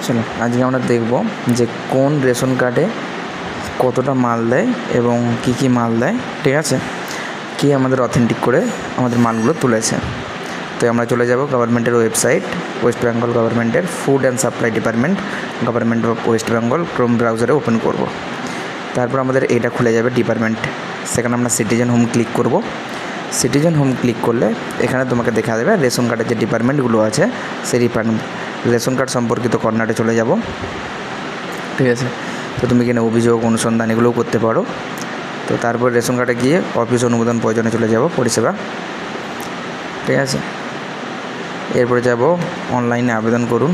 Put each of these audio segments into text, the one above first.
চলো আজকে আমরা দেখব যে কোন রেশন কার্ডে কতটা মাল দেয় এবং কি মাল দেয়, ঠিক আছে, কে আমাদের অথেন্টিক করে আমাদের মালগুলো তুলেছে। তো আমরা চলে যাব গভর্নমেন্টের ওয়েবসাইট, ওয়েস্ট বেঙ্গল গভর্নমেন্টের food and supply department, government of West Bengal, Chrome ব্রাউজারে ওপেন করব। তারপর আমাদের এটা খুলে যাবে ডিপার্টমেন্ট, সেখানে আমরা সিটিজেন হোম ক্লিক করব। সিটিজেন হোম ক্লিক করলে এখানে তোমাকে দেখা দেবে রেশন কার্ডের যে ডিপার্টমেন্টগুলো আছে সেই রেশন কার্ড সম্পর্কিত কর্নারে চলে যাব, ঠিক আছে। তো তুমি এখানে অভিযোগ, অনুসন্ধান এগুলোও করতে পারো। তো তারপর রেশন কার্ডে গিয়ে অফিস অনুমোদন প্রয়োজনে চলে যাব, পরিষেবা, ঠিক আছে। এরপরে যাব অনলাইনে আবেদন করুন,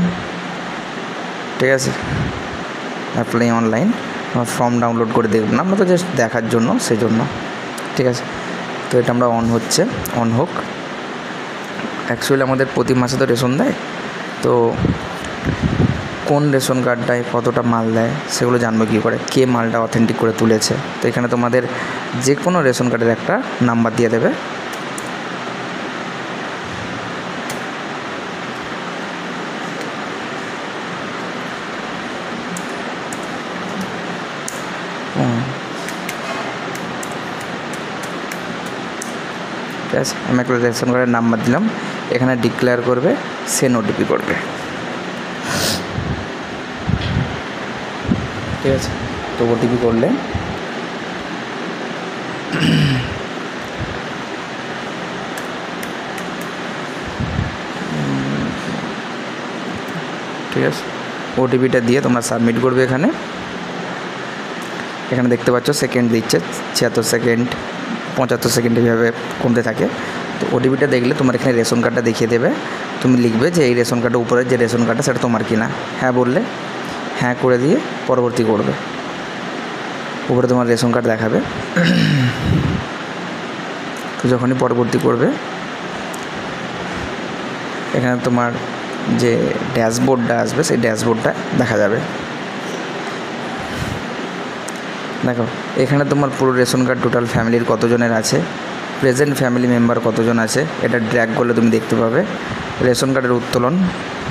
ঠিক আছে, অ্যাপ্লাই অনলাইন। আমার ফর্ম ডাউনলোড করে দেখব না, আমরা তো জাস্ট দেখার জন্য, সেই জন্য, ঠিক আছে। তো এটা আমরা অন হচ্ছে, অন হোক। অ্যাকচুয়ালি আমাদের প্রতি মাসে তো রেশন দেয়, তো কোন রেশন কার্ডটায় কতটা মাল দেয় সেগুলো জানবো কী করে, কে মালটা অথেন্টিক করে তুলেছে। তো এখানে তোমাদের যে কোনো রেশন কার্ডের একটা নাম্বার দিয়ে দেবে, ঠিক আছে। আমি একটা রেশন কার্ডের নাম্বার দিলাম, এখানে ডিক্লেয়ার করবে, সেন্ড ওটিপি করবে, ঠিক আছে। তো ওটিপি করলে ঠিক আছে, ওটিপিটা দিয়ে তোমরা সাবমিট করবে। এখানে দেখতে পাচ্ছ সেকেন্ড দিচ্ছে, 76 সেকেন্ড, 75 সেকেন্ড এইভাবে কমতে থাকে। তো ওটিপিটা দেখলে তোমার এখানে রেশন কার্ডটা দেখিয়ে দেবে, তুমি লিখবে যে এই রেশন কার্ডের উপরে যে রেশন কার্ডটা সেটা তোমার কিনা। হ্যাঁ বললে হ্যাঁ করে দিয়ে পরবর্তী করবে, উপরে তোমার রেশন কার্ড দেখাবে। তো যখনই পরবর্তী করবে এখানে তোমার যে ড্যাশবোর্ডটা আসবে সেই ড্যাশবোর্ডটা দেখা যাবে। দেখো এখানে তোমার পুরো রেশন কার্ড টোটাল ফ্যামিলির কতজনের আছে, প্রেজেন্ট ফ্যামিলি মেম্বার কতজন আছে, এটা ড্র্যাগ করলে তুমি দেখতে পাবে। রেশন কার্ডের উত্তোলন,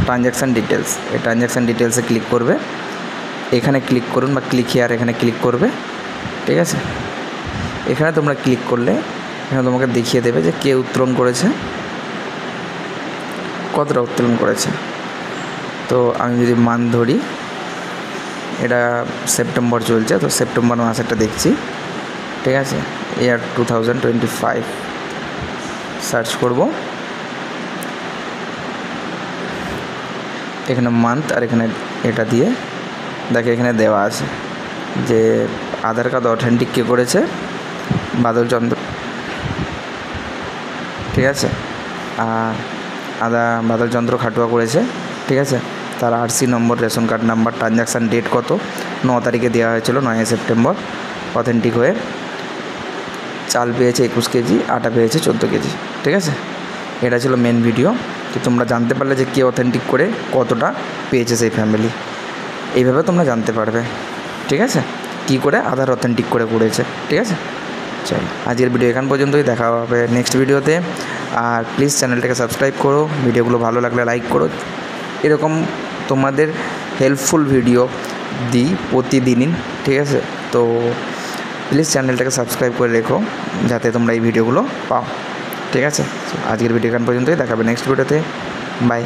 ট্রানজ্যাকশান ডিটেলস, এই ট্রানজ্যাকশান ডিটেলসে ক্লিক করবে, এখানে ক্লিক করুন বা ক্লিক হিয়ার এখানে ক্লিক করবে, ঠিক আছে। এখানে তোমরা ক্লিক করলে এখানে তোমাকে দেখিয়ে দেবে যে কে উত্তোলন করেছে, কতটা উত্তোলন করেছে। তো আমি যদি মান ধরি, এটা সেপ্টেম্বর চলছে, তো সেপ্টেম্বর মাসেরটা দেখছি, ঠিক আছে। ইয়ার 2025 সার্চ করব, এখানে মান্থ আর এখানে এটা দিয়ে দেখে এখানে দেওয়া আছে যে আধার কার্ড অথেন্টিক কে করেছে, বাদল চন্দ্র, ঠিক আছে। আর বাদল চন্দ্র খাটুয়া করেছে, ঠিক আছে। তার RC number, ration card number, transaction date কত, 9 তারিখে দেওয়া হয়েছিল, 9 সেপ্টেম্বর, অথেন্টিক হয়ে। চাল পেয়েছে 21 কেজি, আটা পেয়েছে 14 কেজি, ঠিক আছে। এটা ছিল মেন ভিডিও। তো তোমরা জানতে পারলে যে কে অথেন্টিক করে কতটা পেয়েছে সেই ফ্যামিলি, এইভাবে তোমরা জানতে পারবে, ঠিক আছে, কী করে আধার অথেন্টিক করে করেছে, ঠিক আছে। চলো আজকের ভিডিও এখান পর্যন্তই, দেখা হবে নেক্সট ভিডিওতে। আর প্লিজ চ্যানেলটাকে সাবস্ক্রাইব করো, ভিডিওগুলো ভালো লাগলে লাইক করো। এরকম তোমাদের হেল্পফুল ভিডিও দিই প্রতিদিনই, ঠিক আছে। তো প্লিজ চ্যানেলটাকে সাবস্ক্রাইব করে রেখো যাতে তোমরা এই ভিডিওগুলো পাও, ঠিক আছে। আজকের ভিডিও এখান পর্যন্তই, দেখাবে নেক্সট ভিডিওতে, বাই।